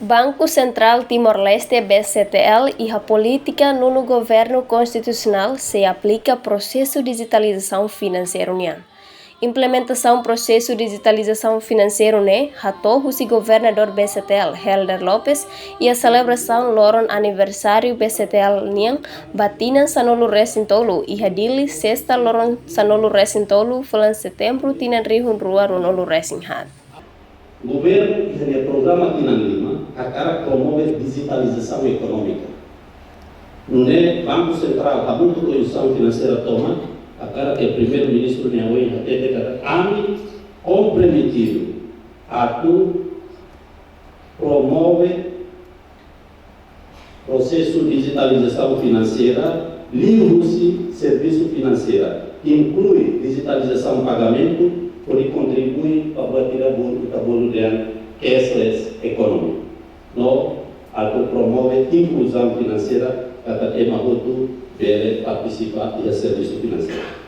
Banco Central Timor-Leste BCTL e a política no governo constitucional se aplica processo de digitalização financeira união. Implementação processo de digitalização financeira né, ratou o governador BCTL Helder Lopes e a celebração loron aniversário BCTL niang batinan sanolo resintolo e hadili sexta loron sanolo resintolo falan setembro tinan rihun rua ronolo resinhat. O governo e o programa Tinan Lima acara promove digitalização econômica. No Banco Central, a muito condição financeira toma acara que o primeiro-ministro Niawei até declara AMI comprometido a promove processo de digitalização financeira, livre serviço financeira, inclui digitalização pagamento, por contribui para bater o tabolo de cashless economy. No, algo promove inclusão financeira, cada tema outro deve participar e serviço financeiro.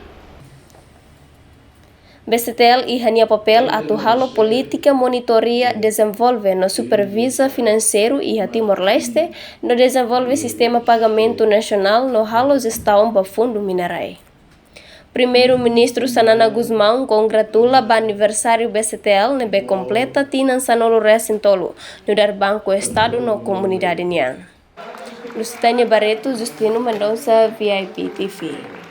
BCTL e hanya papel atuhalo política monitoria desenvolve no supervisa financeiro e a Timor-Leste no desenvolve sistema pagamento nacional no halo gestão para fundo minerai. Primeiro-ministro Sanana Guzmão congratula o aniversário BCTL nebe completa tinan sanolo resintolo no dar Banco Estado no comunidade nian. Lusitânia Barreto, Justino Mendonça, VIP TV.